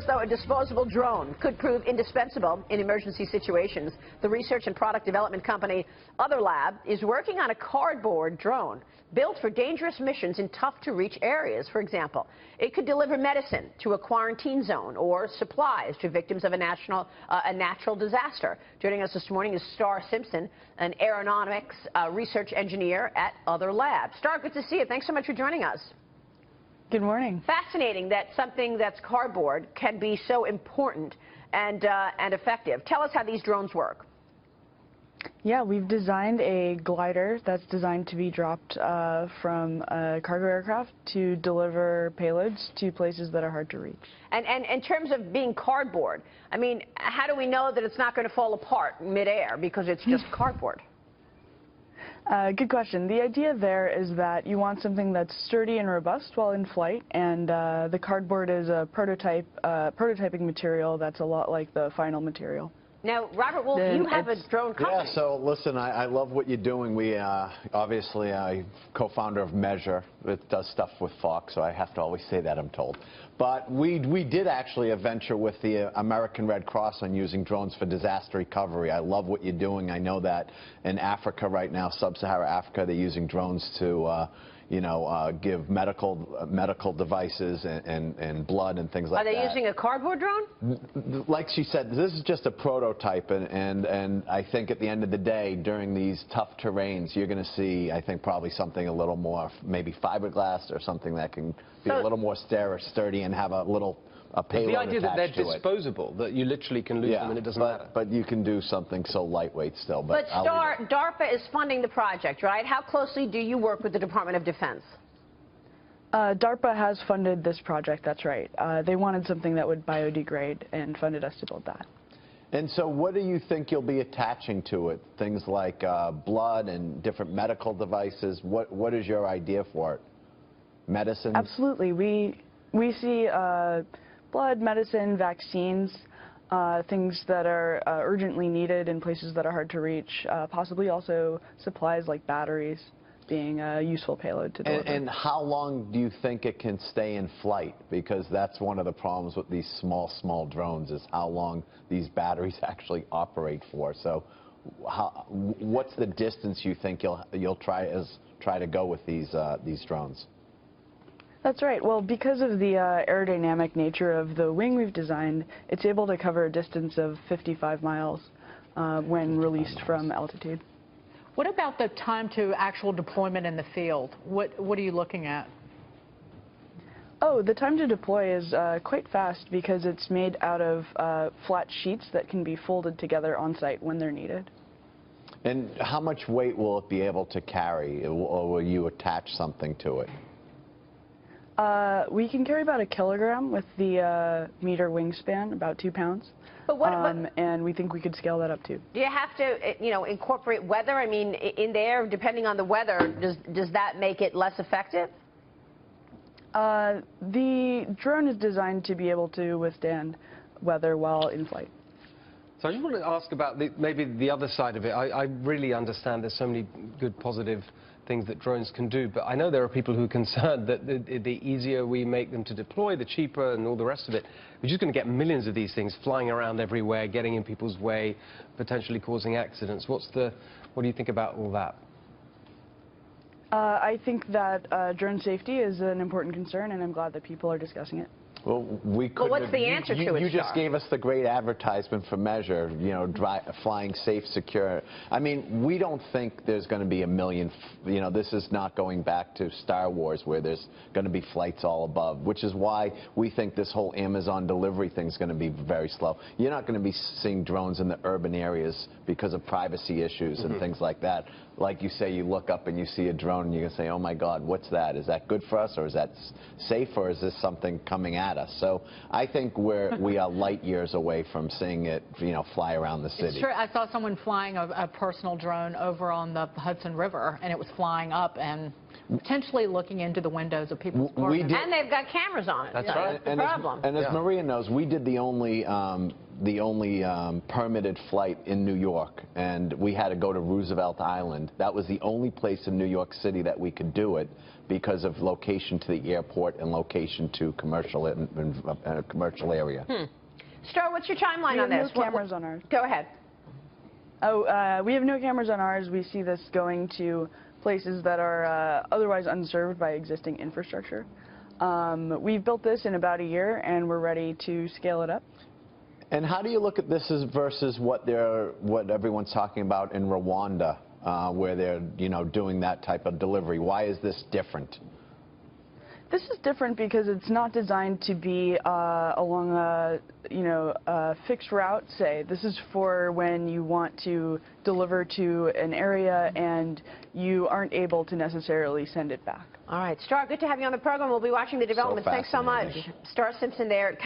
though a disposable drone could prove indispensable in emergency situations. The research and product development company Otherlab is working on a cardboard drone built for dangerous missions in tough-to-reach areas. For example, it could deliver medicine to a quarantine zone or supplies to victims of a natural disaster. Joining us this morning is Star Simpson, an aeronautics research engineer at Otherlab. Star, good to see you. Thanks so much for joining us. Good morning. Fascinating that something that's cardboard can be so important and effective. Tell us how these drones work. Yeah, we've designed a glider that's designed to be dropped from a cargo aircraft to deliver payloads to places that are hard to reach. And in terms of being cardboard, I mean, how do we know that it's not going to fall apart midair because it's just cardboard? Good question. The idea there is that you want something that's sturdy and robust while in flight, and the cardboard is a prototyping material that's a lot like the final material. Now, Robert Wolf, you have a drone company. Yeah, so listen, I love what you're doing. We obviously, I'm co-founder of Measure. It does stuff with Fox, so I have to always say that, I'm told. But we did actually a venture with the American Red Cross on using drones for disaster recovery. I love what you're doing. I know that in Africa right now, sub-Saharan Africa, they're using drones to give medical devices and blood and things like that. Are they using a cardboard drone? Like she said, this is just a prototype, and I think at the end of the day, during these tough terrains, you're going to see, I think, probably something a little more, maybe fiberglass or something that can be a little more sturdy and have a little payload. The idea that they're to disposable, that you literally can lose them and it doesn't matter. But you can do something so lightweight still. But Star, DARPA is funding the project, right? How closely do you work with the Department of Defense? DARPA has funded this project, that's right. They wanted something that would biodegrade and funded us to build that. And so what do you think you'll be attaching to it? Things like blood and different medical devices? What is your idea for it? Medicine? Absolutely. We see blood, medicine, vaccines, things that are urgently needed in places that are hard to reach, possibly also supplies like batteries being a useful payload to deliver. And how long do you think it can stay in flight? Because that's one of the problems with these small drones, is how long these batteries actually operate for. So what's the distance you think you'll try to go with these drones? That's right. Well, because of the aerodynamic nature of the wing we've designed, it's able to cover a distance of 55 miles when released from altitude. What about the time to actual deployment in the field? What are you looking at? Oh, the time to deploy is quite fast because it's made out of flat sheets that can be folded together on site when they're needed. And how much weight will it be able to carry, or will you attach something to it? We can carry about 1 kilogram with the meter wingspan, about 2 pounds. But and we think we could scale that up too. Do you have to, incorporate weather? I mean, in there, depending on the weather, does that make it less effective? The drone is designed to be able to withstand weather while in flight. So I just want to ask about maybe the other side of it. I really understand there's so many good, positive things that drones can do, but I know there are people who are concerned that the easier we make them to deploy, the cheaper and all the rest of it. We're just going to get millions of these things flying around everywhere, getting in people's way, potentially causing accidents. What do you think about all that? I think that drone safety is an important concern, and I'm glad that people are discussing it. Well, Well, what's the answer to it, You just Star? gave us the great advertisement for Measure, flying safe, secure. I mean, we don't think there's going to be a million, this is not going back to Star Wars where there's going to be flights all above, which is why we think this whole Amazon delivery thing is going to be very slow. You're not going to be seeing drones in the urban areas because of privacy issues and things like that. Like you say, you look up and you see a drone and you can say, oh my God, what's that? Is that good for us, or is that safe, or is this something coming at us? So I think we are light years away from seeing it, fly around the city. It's true. I saw someone flying a personal drone over on the Hudson River, and it was flying up, and potentially looking into the windows of people's apartments. And they've got cameras on it. That's So right. That's the problem. As Maria knows, we did the only permitted flight in New York, and we had to go to Roosevelt Island. That was the only place in New York City that we could do it because of location to the airport and location to commercial commercial area. Star, what's your timeline We on have this? no cameras on ours. Go ahead. Oh, we have no cameras on ours. We see this going to places that are otherwise unserved by existing infrastructure. We've built this in about a year, and we're ready to scale it up. And how do you look at this versus what everyone's talking about in Rwanda, where they're doing that type of delivery? Why is this different? This is different because it's not designed to be along a fixed route, say. This is for when you want to deliver to an area and you aren't able to necessarily send it back. All right, Star, good to have you on the program. We'll be watching the developments. Thanks so much. Fascinating. Star Simpson there.